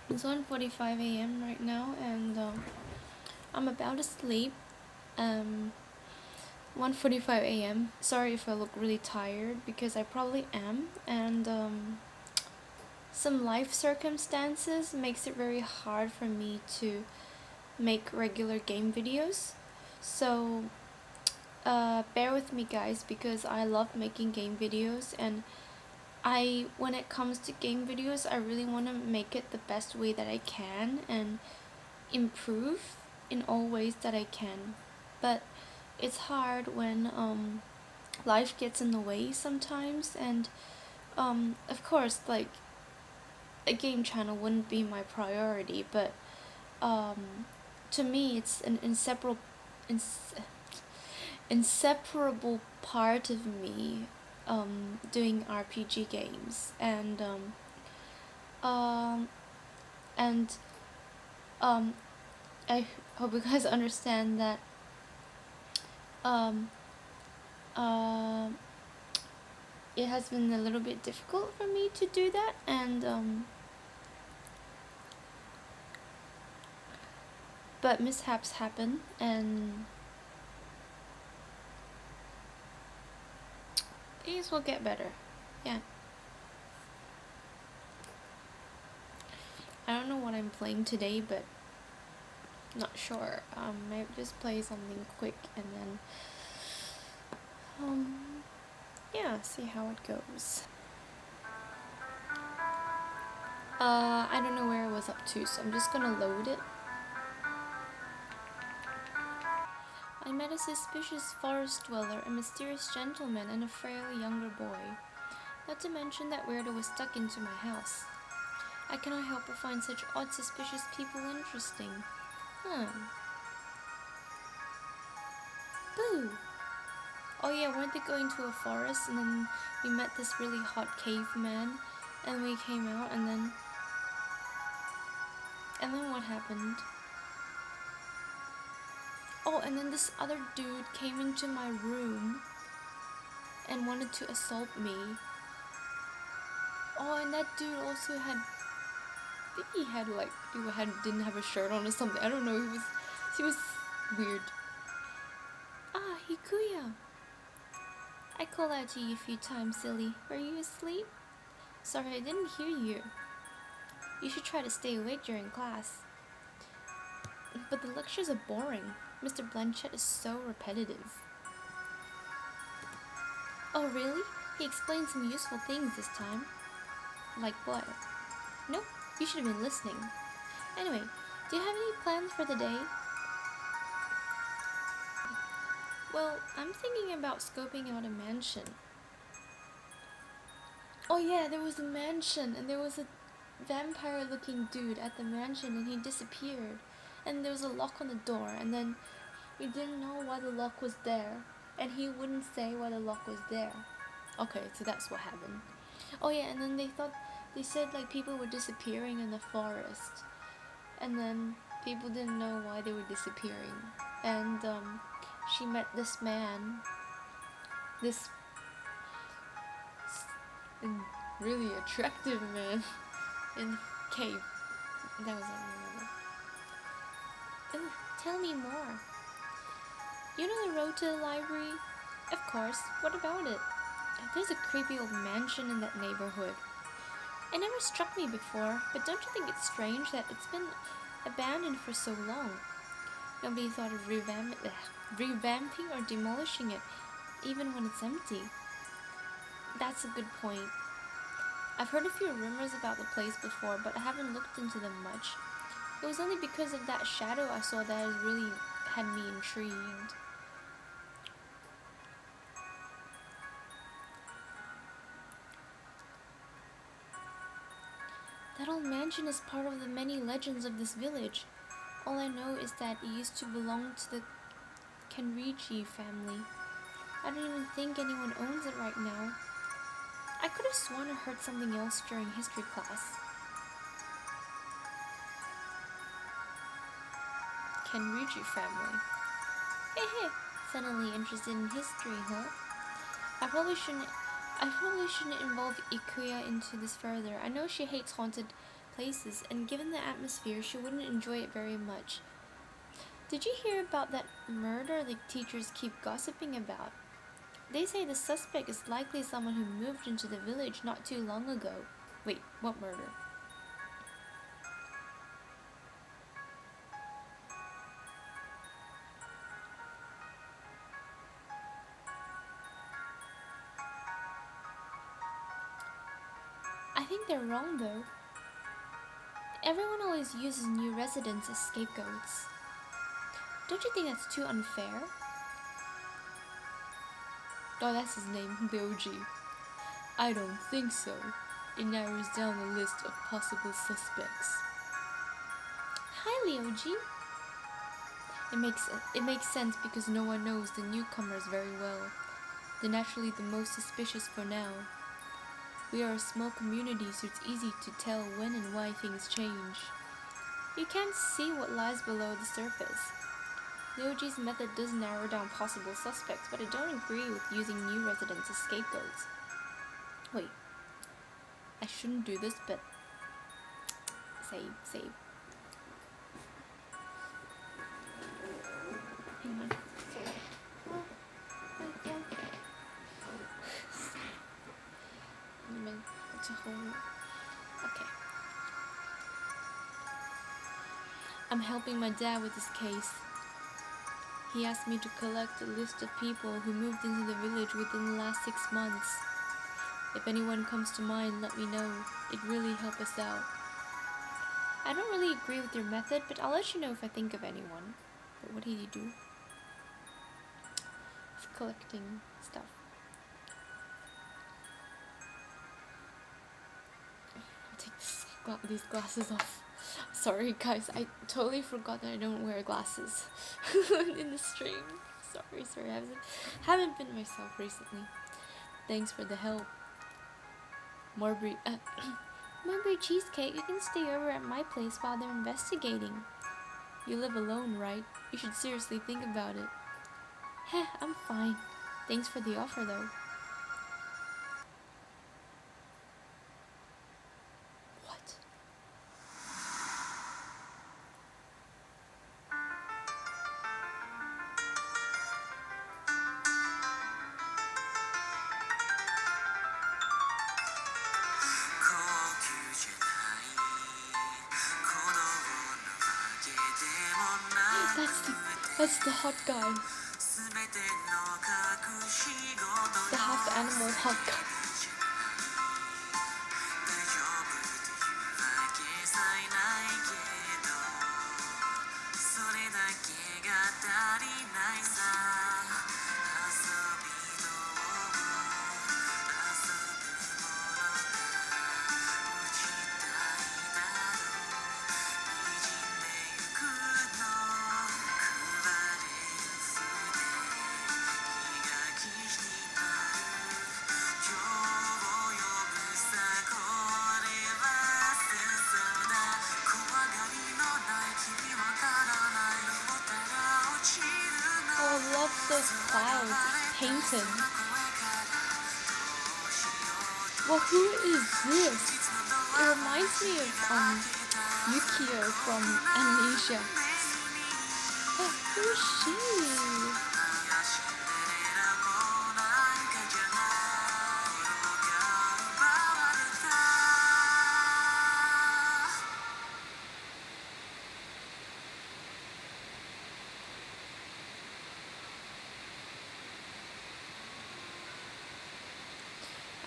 It's 1:45 a.m. right now, and I'm about to sleep. 1:45 a.m. Sorry if I look really tired because I probably am, and some life circumstances makes it very hard for me to make regular game videos. So bear with me, guys, because I love making game videos, and when it comes to game videos, I really want to make it the best way that I can and improve in all ways that I can. But it's hard when life gets in the way sometimes, and of course, like, a game channel wouldn't be my priority, but to me, it's an inseparable part of me doing RPG games, um, and um, I hope you guys understand that um, uh, it has been a little bit difficult for me to do that, and but mishaps happen, and things will get better. Yeah. I don't know what I'm playing today, but not sure. Maybe just play something quick and then yeah, see how it goes. I don't know where I was up to, so I'm just gonna load it. I met a suspicious forest dweller, a mysterious gentleman, and a frail younger boy. Not to mention that weirdo was stuck into my house. I cannot help but find such odd, suspicious people interesting. Boo! Oh yeah, weren't they going to a forest, and then we met this really hot caveman, and we came out, and then what happened? Oh, and then this other dude came into my room and wanted to assault me. Oh, and that dude also had, I think he had like, didn't have a shirt on or something. I don't know. He was weird. Ah, Hikuya. I called out to you a few times, silly. Were you asleep? Sorry, I didn't hear you. You should try to stay awake during class. But the lectures are boring. Mr. Blanchett is so repetitive. Oh, really? He explained some useful things this time. Like what? Nope, you should have been listening. Anyway, do you have any plans for the day? Well, I'm thinking about scoping out a mansion. Oh yeah, there was a mansion, and there was a vampire-looking dude at the mansion, and he disappeared. And there was a lock on the door, and then we didn't know why the lock was there, and he wouldn't say why the lock was there. Okay, so that's what happened. Oh yeah, and then they said like people were disappearing in the forest, and then people didn't know why they were disappearing. And she met this man, this really attractive man in the cave. That was all I remember. Ooh, tell me more. You know the road to the library? Of course. What about it? There's a creepy old mansion in that neighborhood. It never struck me before, but don't you think it's strange that it's been abandoned for so long? Nobody thought of revamping or demolishing it, even when it's empty. That's a good point. I've heard a few rumors about the place before, but I haven't looked into them much. It was only because of that shadow I saw that has really had me intrigued. That old mansion is part of the many legends of this village. All I know is that it used to belong to the Kenrichi family. I don't even think anyone owns it right now. I could have sworn I heard something else during history class. Kenrichi family. Hey hey, suddenly interested in history, huh? I probably shouldn't I probably shouldn't involve Ikuya into this further. I know she hates haunted places, and given the atmosphere, she wouldn't enjoy it very much. Did you hear about that murder the teachers keep gossiping about? They say the suspect is likely someone who moved into the village not too long ago. Wait, what murder? I think they're wrong though. Everyone always uses new residents as scapegoats. Don't you think that's too unfair? Oh, that's his name, the OG. I don't think so. It narrows down the list of possible suspects. Hi, Leoji. It makes sense because no one knows the newcomers very well. They're naturally the most suspicious for now. We are a small community, so it's easy to tell when and why things change. You can't see what lies below the surface. Leoji's method does narrow down possible suspects, but I don't agree with using new residents as scapegoats. Wait, I shouldn't do this, but save. Hang on. Sorry. Okay. I'm helping my dad with this case. He asked me to collect a list of people who moved into the village within the last 6 months. If anyone comes to mind, let me know. It'd really help us out. I don't really agree with your method, but I'll let you know if I think of anyone. But what did you do? He's collecting stuff. I'll take these glasses off. Sorry guys, I totally forgot that I don't wear glasses in the stream. Sorry, I haven't been myself recently. Thanks for the help. Marbury cheesecake, you can stay over at my place while they're investigating. You live alone, right? You should seriously think about it. Heh, I'm fine. Thanks for the offer though. What? That's the hot guy. The half animal hot guy. Those clouds painted. Well, who is this? It reminds me of Yukio from Amnesia. Oh, who is she?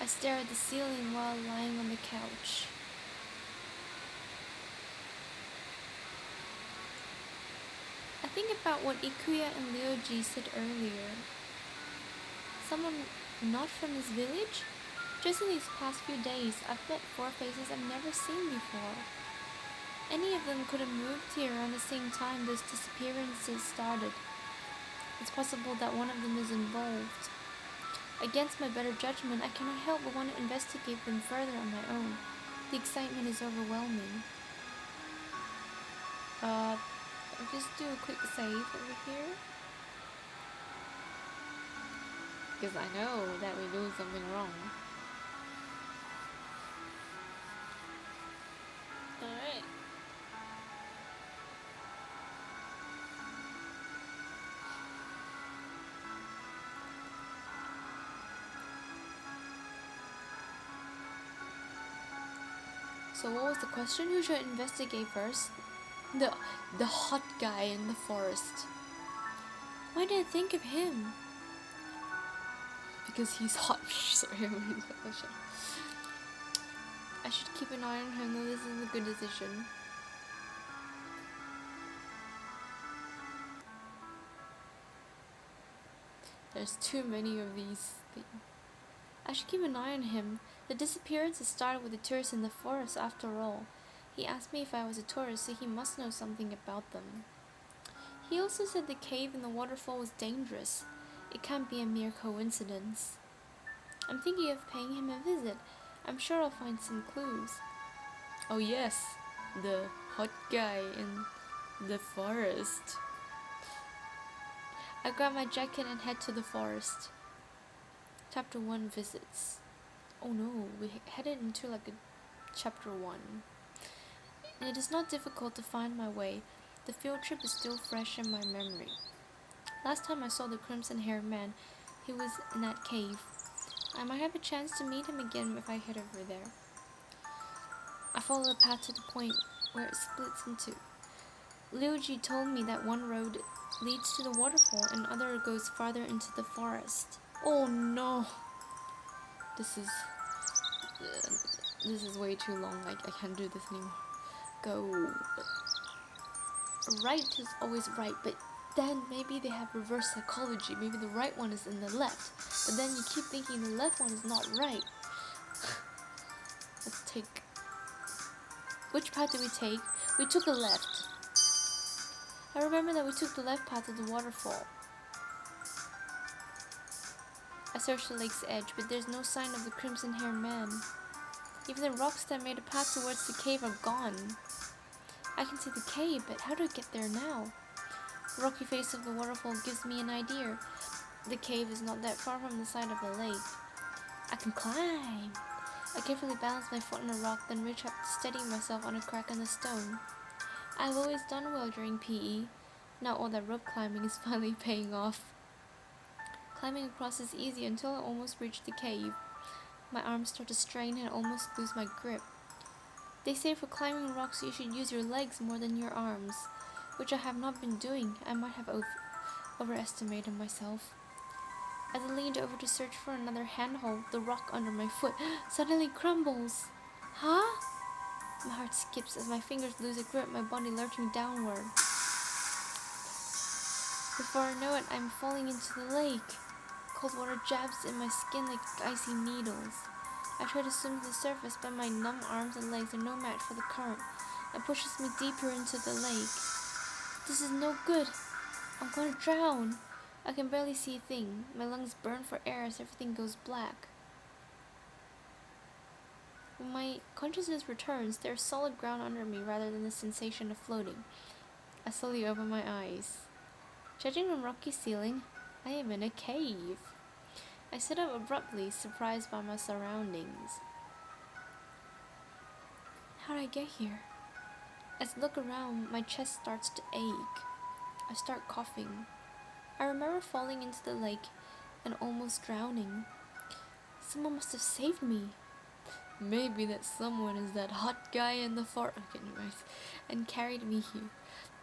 I stare at the ceiling while lying on the couch. I think about what Ikuya and Ryoji said earlier. Someone not from this village? Just in these past few days, I've met 4 faces I've never seen before. Any of them could have moved here around the same time those disappearances started. It's possible that one of them is involved. Against my better judgment, I cannot help but want to investigate them further on my own. The excitement is overwhelming. I'll just do a quick save over here. Because I know that we're doing something wrong. So what was the question? Who should I investigate first? The the hot guy in the forest. Why did I think of him? Because he's hot. Sorry, I should keep an eye on him, though this isn't a good decision. There's too many of these things. I should keep an eye on him. The disappearances started with the tourists in the forest after all. He asked me if I was a tourist, so he must know something about them. He also said the cave and the waterfall was dangerous. It can't be a mere coincidence. I'm thinking of paying him a visit. I'm sure I'll find some clues. Oh yes, the hot guy in the forest. I grab my jacket and head to the forest. Chapter 1 Visits. Oh no, we headed into like a chapter 1. And it is not difficult to find my way. The field trip is still fresh in my memory. Last time I saw the crimson-haired man, he was in that cave. I might have a chance to meet him again if I head over there. I follow the path to the point where it splits in two. Liuji told me that one road leads to the waterfall and other goes farther into the forest. Oh no! This is way too long. I can't do this anymore. Go. Right is always right, but then maybe they have reverse psychology. Maybe the right one is in the left, but then you keep thinking the left one is not right. Let's take... Which path did we take? We took a left. I remember that we took the left path to the waterfall. I searched the lake's edge, but there's no sign of the crimson-haired man. Even the rocks that made a path towards the cave are gone. I can see the cave, but how do I get there now? The rocky face of the waterfall gives me an idea. The cave is not that far from the side of the lake. I can climb! I carefully balance my foot on a rock, then reach up to steady myself on a crack in the stone. I've always done well during PE. Now all that rope climbing is finally paying off. Climbing across is easy until I almost reach the cave. My arms start to strain and I almost lose my grip. They say for climbing rocks you should use your legs more than your arms, which I have not been doing. I might have overestimated myself. As I leaned over to search for another handhold, the rock under my foot suddenly crumbles. Huh? My heart skips as my fingers lose a grip, my body lurching downward. Before I know it, I'm falling into the lake. Cold water jabs in my skin like icy needles. I try to swim to the surface, but my numb arms and legs are no match for the current. It pushes me deeper into the lake. This is no good. I'm going to drown. I can barely see a thing. My lungs burn for air as everything goes black. When my consciousness returns, there's solid ground under me rather than the sensation of floating. I slowly open my eyes. Judging from rocky ceiling, I am in a cave. I sit up abruptly, surprised by my surroundings. How did I get here? As I look around, my chest starts to ache. I start coughing. I remember falling into the lake and almost drowning. Someone must have saved me. Maybe that someone is that hot guy in the forest. Okay, anyways, and carried me here.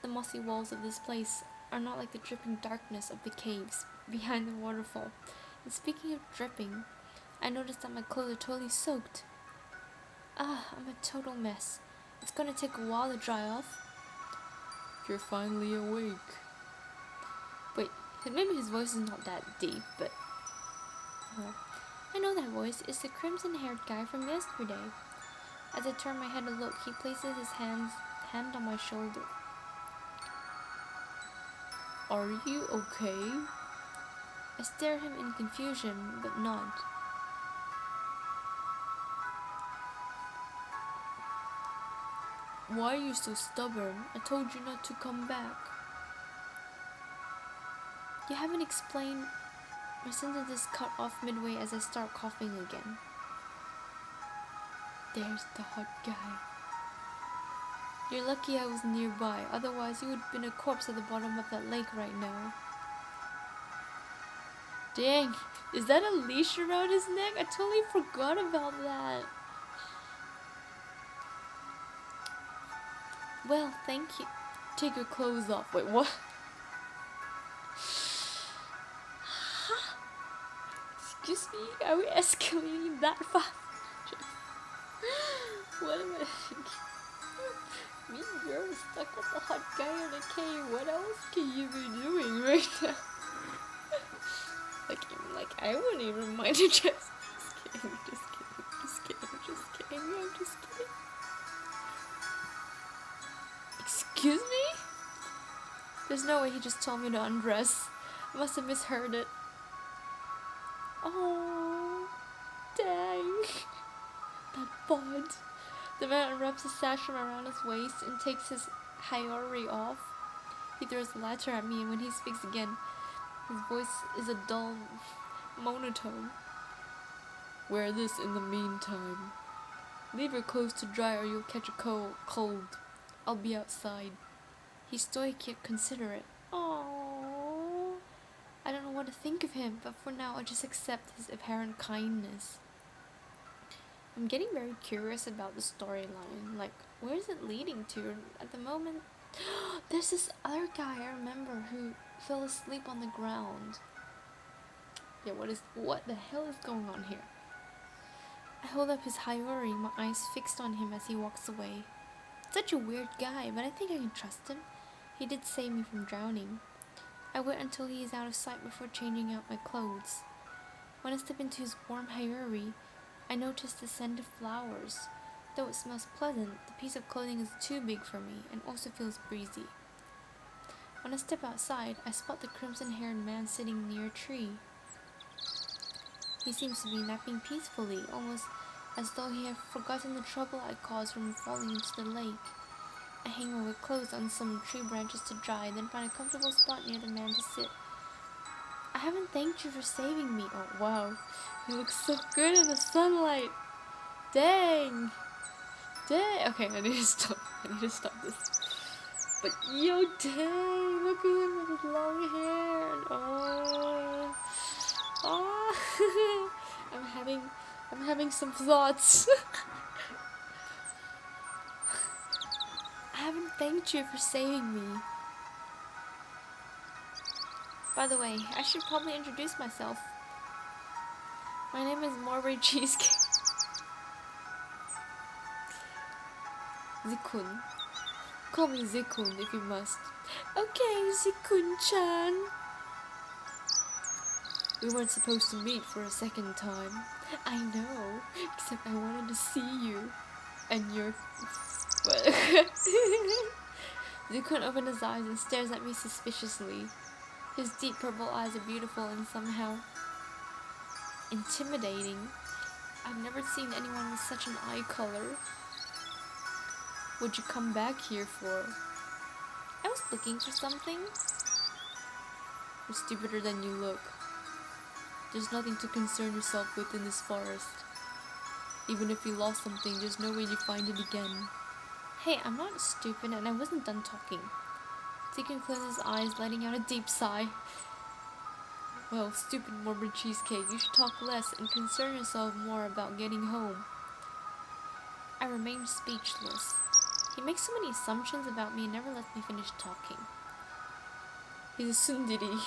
The mossy walls of this place are not like the dripping darkness of the caves behind the waterfall. And speaking of dripping, I noticed that my clothes are totally soaked. I'm a total mess. It's gonna take a while to dry off. You're finally awake. Wait, maybe his voice is not that deep, but... I know that voice. It's the crimson-haired guy from yesterday. As I turn my head to look, he places his hand on my shoulder. Are you okay? I stare at him in confusion, but nod. Why are you so stubborn? I told you not to come back. You haven't explained. My sentence is cut off midway as I start coughing again. There's the hot guy. You're lucky I was nearby, otherwise you would have been a corpse at the bottom of that lake right now. Dang, is that a leash around his neck? I totally forgot about that. Well, thank you. Take your clothes off. Wait, what? Excuse me? Are we escalating that fast? What am I thinking? Me, you're stuck with the hot guy in a cave. What else can you be doing right now? like I wouldn't even mind it. Just kidding, just kidding, just kidding, just kidding. I'm just kidding. Excuse me? There's no way he just told me to undress. I must have misheard it. Oh, dang. That bud. The man unwraps a sash from around his waist and takes his Hayori off. He throws the latter at me, and when he speaks again, his voice is a dull monotone. Wear this in the meantime. Leave your clothes to dry or you'll catch a cold. I'll be outside. He's stoic yet considerate. Aww. I don't know what to think of him, but for now I just accept his apparent kindness. I'm getting very curious about the storyline. Like, where is it leading to? At the moment, there's this other guy I remember who fell asleep on the ground. Yeah, what the hell is going on here? I hold up his Hayori, my eyes fixed on him as he walks away. Such a weird guy, but I think I can trust him. He did save me from drowning. I wait until he is out of sight before changing out my clothes. When I step into his warm Hayori, I notice the scent of flowers. Though it smells pleasant, the piece of clothing is too big for me and also feels breezy. When I step outside, I spot the crimson-haired man sitting near a tree. He seems to be napping peacefully, almost as though he had forgotten the trouble I caused from falling into the lake. I hang my wet clothes on some tree branches to dry, then find a comfortable spot near the man to sit. I haven't thanked you for saving me. Oh, wow. You look so good in the sunlight. Dang. Dang. Okay, I need to stop. This. But yo, dang. Look at him with his long hair. And oh. I'm having some thoughts. I haven't thanked you for saving me. By the way, I should probably introduce myself. My name is Morbury Cheesecake. Zikun. Call me Zikun if you must. Okay, Zikun-chan. We weren't supposed to meet for a second time. I know, except I wanted to see you. And you're... Zikun opened his eyes and stares at me suspiciously. His deep purple eyes are beautiful and somehow intimidating. I've never seen anyone with such an eye color. What'd you come back here for? I was looking for something. You're stupider than you look. There's nothing to concern yourself with in this forest. Even if you lost something, there's no way you find it again. Hey, I'm not stupid and I wasn't done talking. Zikun closes his eyes, letting out a deep sigh. Well, stupid Morbury Cheesecake, you should talk less and concern yourself more about getting home. I remained speechless. He makes so many assumptions about me and never lets me finish talking. He's a tsundere.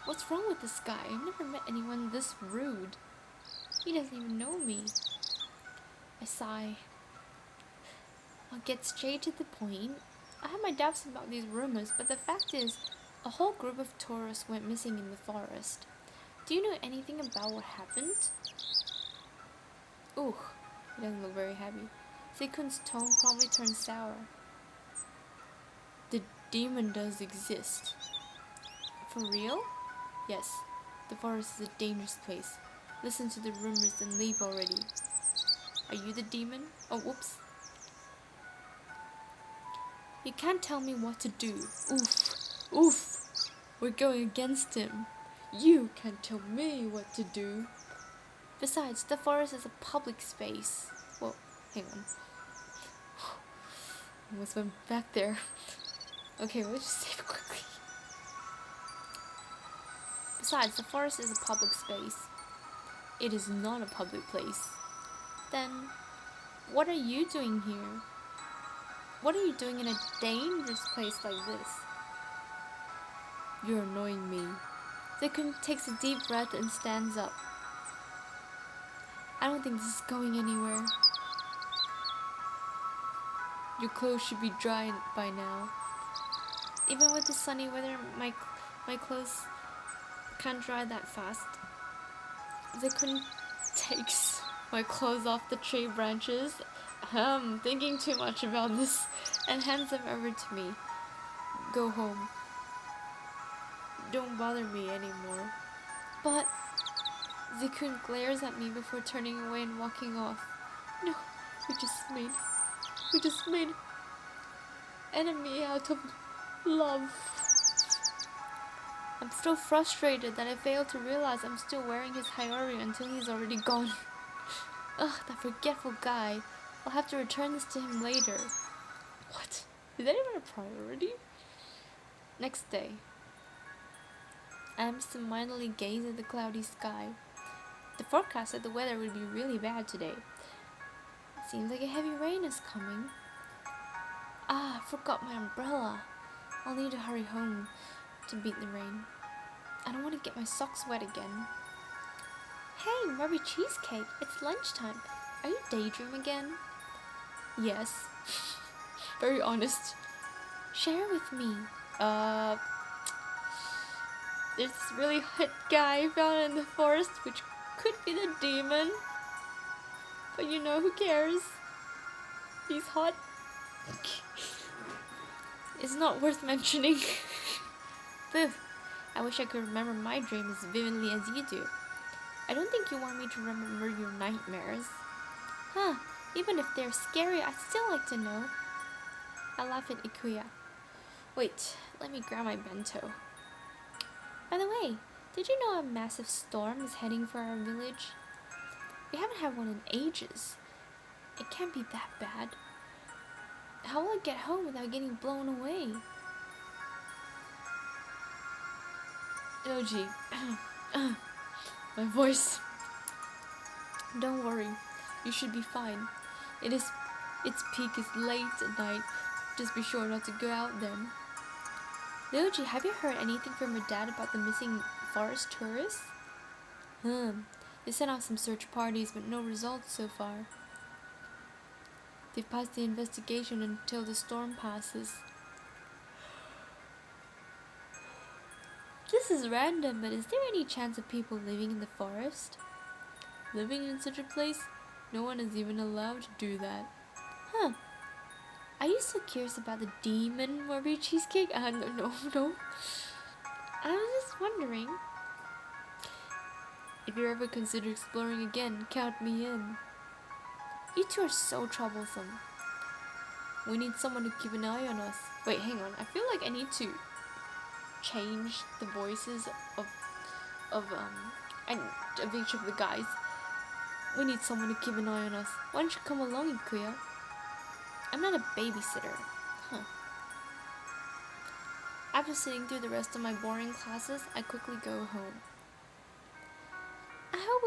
What's wrong with this guy? I've never met anyone this rude. He doesn't even know me. I sigh. I'll get straight to the point. I have my doubts about these rumors, but the fact is, a whole group of tourists went missing in the forest. Do you know anything about what happened? Ooh, he doesn't look very happy. Zikun's tone promptly turns sour. The demon does exist. For real? Yes, the forest is a dangerous place. Listen to the rumors and leave already. Are you the demon? Oh, whoops. You can't tell me what to do. Oof. Oof. We're going against him. You can't tell me what to do. Besides, the forest is a public space. Whoa, hang on. Almost went back there. Okay, let's just save it quickly. Besides, the forest is a public space. It is not a public place. Then, what are you doing here? What are you doing in a dangerous place like this? You're annoying me. Zekun takes a deep breath and stands up. I don't think this is going anywhere. Your clothes should be dry by now. Even with the sunny weather, my clothes can't dry that fast. Zekun takes my clothes off the tree branches, thinking too much about this, and hands them over to me. Go home. Don't bother me anymore. But Zekun glares at me before turning away and walking off. No, we just made enemy out of love. I'm so frustrated that I failed to realize I'm still wearing his Hayori until he's already gone. Ugh, that forgetful guy. I'll have to return this to him later. What? Is that even a priority? Next day. I absentmindedly gaze at the cloudy sky. The forecast said the weather would be really bad today. It seems like a heavy rain is coming. Ah, I forgot my umbrella. I'll need to hurry home to beat the rain. I don't want to get my socks wet again. Hey, Rubby Cheesecake, it's lunchtime. Are you daydream again? Yes. Very honest. Share with me. There's this really hot guy found in the forest, which could be the demon. But you know, who cares? He's hot. It's not worth mentioning. Boo. I wish I could remember my dreams as vividly as you do. I don't think you want me to remember your nightmares. Huh, even if they're scary, I'd still like to know. I laugh at Ikuya. Wait, let me grab my bento. By the way, did you know a massive storm is heading for our village? We haven't had one in ages. It can't be that bad. How will I get home without getting blown away? Yoji. My voice. Don't worry, you should be fine. Its peak is late at night. Just be sure not to go out then. Yoji, have you heard anything from your dad about the missing forest tourists? They sent out some search parties, but no results so far. They've passed the investigation until the storm passes. This is random, but is there any chance of people living in the forest? Living in such a place? No one is even allowed to do that. Huh. Are you so curious about the demon Morbi cheesecake? No. I was just wondering. If you ever consider exploring again, count me in. You two are so troublesome. We need someone to keep an eye on us. Wait, hang on. I feel like I need to change the voices of each of the guys. We need someone to keep an eye on us. Why don't you come along, Ikuya? I'm not a babysitter. Huh. After sitting through the rest of my boring classes, I quickly go home. I hope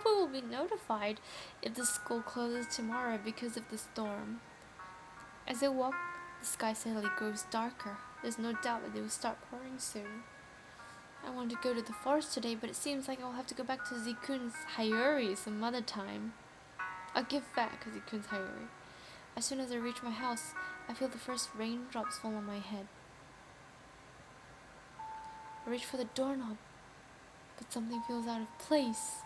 we will be notified if the school closes tomorrow because of the storm. As I walk, the sky suddenly grows darker. There's no doubt that it will start pouring soon. I want to go to the forest today, but it seems like I'll have to go back to Zekun's Hayori some other time. I'll give back Zekun's Hayori. As soon as I reach my house, I feel the first raindrops fall on my head. I reach for the doorknob, but something feels out of place.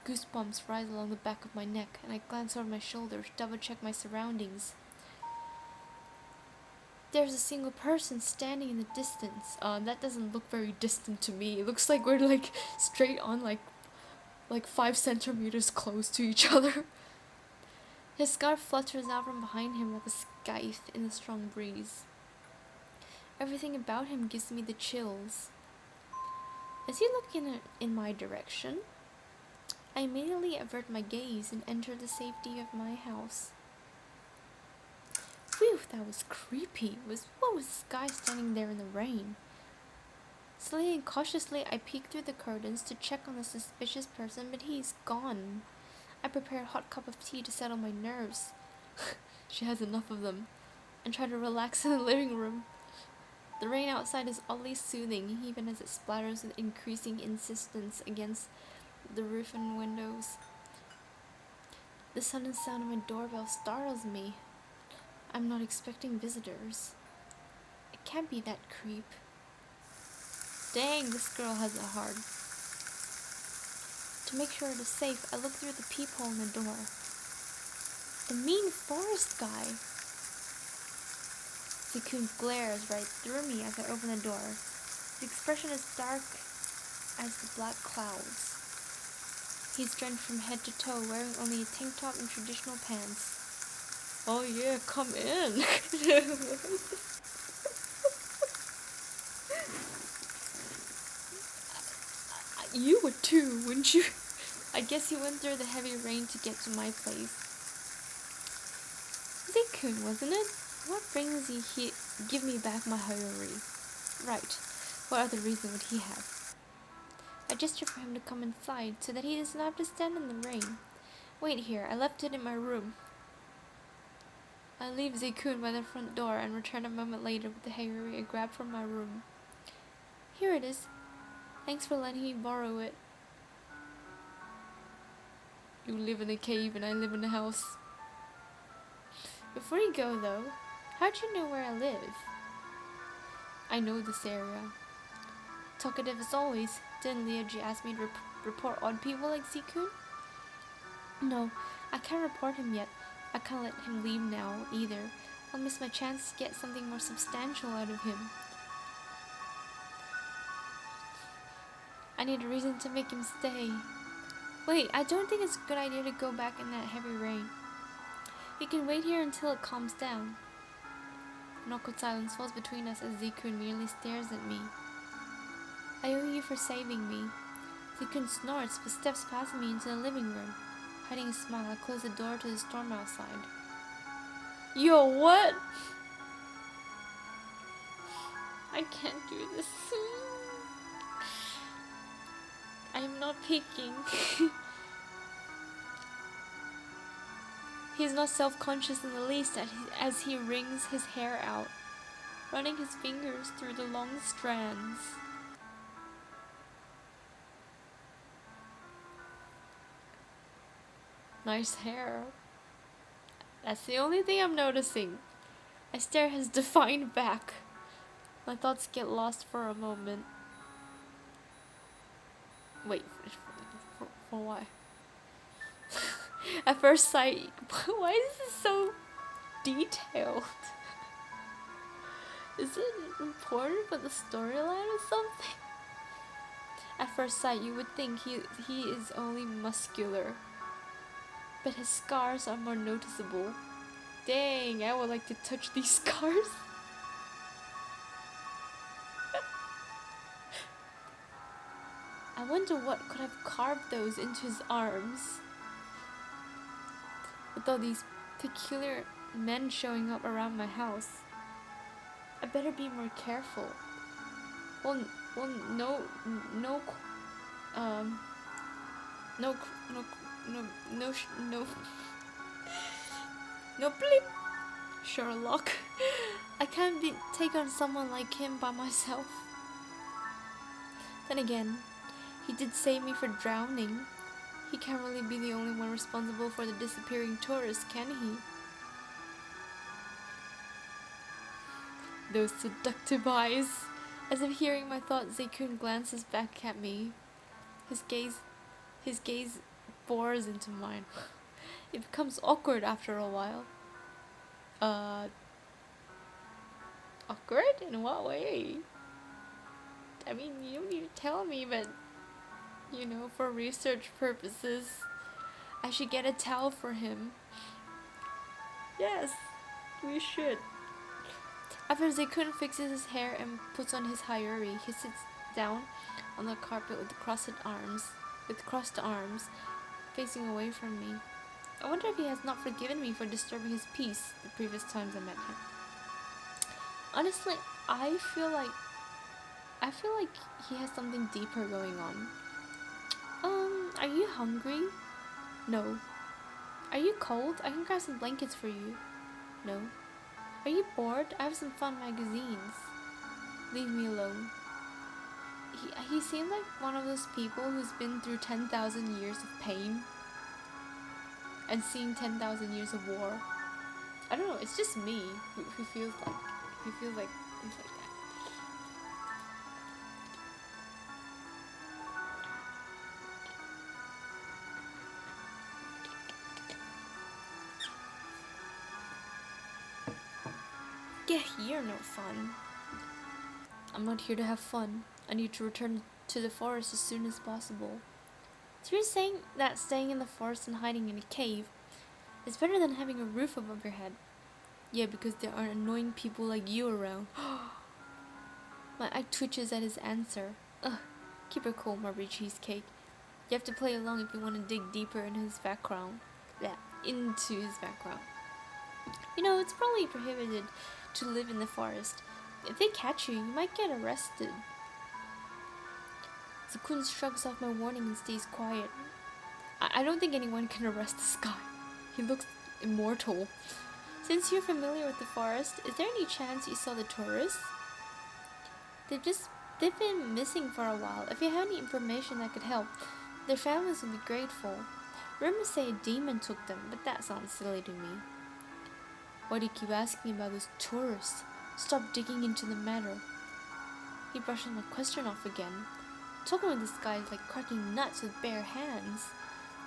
Goosebumps rise along the back of my neck, and I glance over my shoulder to double-check my surroundings. There's a single person standing in the distance. That doesn't look very distant to me. It looks like we're straight on like 5 centimeters close to each other. His scarf flutters out from behind him like a scythe in the strong breeze. Everything about him gives me the chills. As he looks in my direction, I immediately avert my gaze and enter the safety of my house. Phew, that was creepy. What was this guy standing there in the rain? Slowly and cautiously, I peek through the curtains to check on the suspicious person, but he's gone. I prepare a hot cup of tea to settle my nerves. She has enough of them, and try to relax in the living room. The rain outside is oddly soothing, even as it splatters with increasing insistence against the roof and windows. The sudden sound of my doorbell startles me. I'm not expecting visitors. It can't be that creep. Dang, this girl has it hard. To make sure it is safe, I look through the peephole in the door. The mean forest guy. Zekun glares right through me as I open the door. His expression is dark as the black clouds. He's drenched from head to toe, wearing only a tank top and traditional pants. Oh yeah, come in. You would too, wouldn't you? I guess you went through the heavy rain to get to my place. Zekun, wasn't it? What brings you here? Give me back my Hayori. Right. What other reason would he have? I gesture for him to come inside so that he does not have to stand in the rain. Wait here, I left it in my room. I leave Zekun by the front door and return a moment later with the Hayori I grabbed from my room. Here it is. Thanks for letting me borrow it. You live in a cave and I live in a house. Before you go though, how'd you know where I live? I know this area. Talkative as always, didn't Leoji ask me to report odd people like Zekun? No, I can't report him yet. I can't let him leave now, either. I'll miss my chance to get something more substantial out of him. I need a reason to make him stay. Wait, I don't think it's a good idea to go back in that heavy rain. We can wait here until it calms down. An awkward silence falls between us as Zekun merely stares at me. I owe you for saving me. Zekun snorts but steps past me into the living room. Hiding a smile, I close the door to the storm outside. Yo, what? I can't do this. I am not peeking. He is not self-conscious in the least as he wrings his hair out, running his fingers through the long strands. Nice hair. That's the only thing I'm noticing. I stare at his defined back. My thoughts get lost for a moment. Wait, for why? At first sight, why is this so detailed? Is it important for the storyline or something? At first sight, you would think he is only muscular, but his scars are more noticeable. Dang, I would like to touch these scars. I wonder what could have carved those into his arms. With all these peculiar men showing up around my house, I better be more careful. No bleep, Sherlock. I can't take on someone like him by myself. Then again, he did save me from drowning. He can't really be the only one responsible for the disappearing tourist, can he? Those seductive eyes. As if hearing my thoughts, Zekun glances back at me. His gaze bores into mine. It becomes awkward after a while. Awkward? In what way? I mean, you don't need to tell me, but, you know, for research purposes, I should get a towel for him. Yes, we should. After Zekun fixes his hair and puts on his Hayori, he sits down on the carpet with crossed arms, facing away from me. I wonder if he has not forgiven me for disturbing his peace the previous times I met him. Honestly, I feel like he has something deeper going on. Are you hungry? No. Are you cold? I can grab some blankets for you. No. Are you bored? I have some fun magazines. Leave me alone. He seemed like one of those people who's been through 10,000 years of pain and seen 10,000 years of war. I don't know, it's just me who feels like, it's like that. Get here, no fun. I'm not here to have fun. I need to return to the forest as soon as possible. So you're saying that staying in the forest and hiding in a cave is better than having a roof above your head? Yeah, because there are annoying people like you around. My eye twitches at his answer. Ugh, keep her cool, Marbury Cheesecake. You have to play along if you want to dig deeper into his background. Yeah, into his background. You know, it's probably prohibited to live in the forest. If they catch you, you might get arrested. Zakun shrugs off my warning and stays quiet. I don't think anyone can arrest this guy. He looks immortal. Since you're familiar with the forest, is there any chance you saw the tourists? They've been missing for a while. If you have any information that could help, their families would be grateful. Rumors say a demon took them, but that sounds silly to me. Why do you keep asking about those tourists? Stop digging into the matter. He brushes my question off again. Talking with this guy is like cracking nuts with bare hands.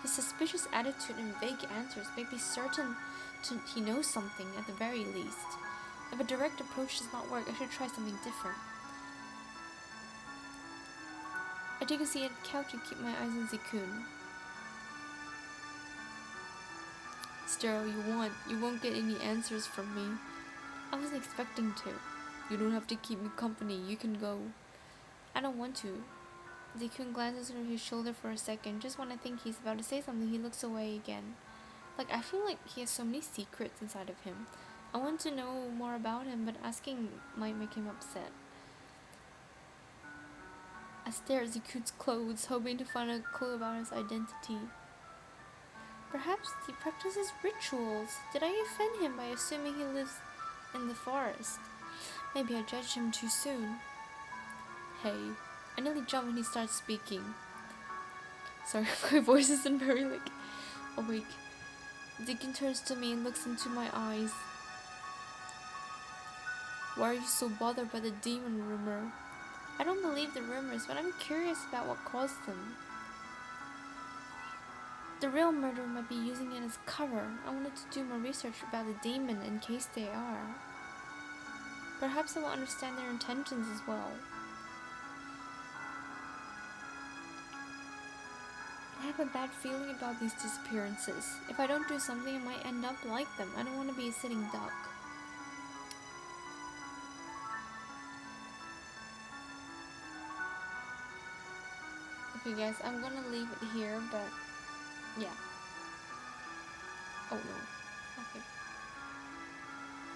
His suspicious attitude and vague answers make me certain he knows something at the very least. If a direct approach does not work, I should try something different. I take a seat at the couch and keep my eyes on Zakun. Stero, you won't get any answers from me. I wasn't expecting to. You don't have to keep me company, you can go. I don't want to. Zakun glances over his shoulder for a second. Just when I think he's about to say something, he looks away again. Like, I feel like he has so many secrets inside of him. I want to know more about him, but asking might make him upset. I stare at Zakun's clothes, hoping to find a clue about his identity. Perhaps he practices rituals. Did I offend him by assuming he lives in the forest? Maybe I judged him too soon. Hey, I nearly jump when he starts speaking. Sorry, my voice isn't very, awake. Zakun turns to me and looks into my eyes. Why are you so bothered by the demon rumor? I don't believe the rumors, but I'm curious about what caused them. The real murderer might be using it as cover. I wanted to do more research about the demon in case they are. Perhaps I will understand their intentions as well. I have a bad feeling about these disappearances. If I don't do something, I might end up like them. I don't want to be a sitting duck. Okay guys, I'm gonna leave it here, but yeah. Oh no. Okay.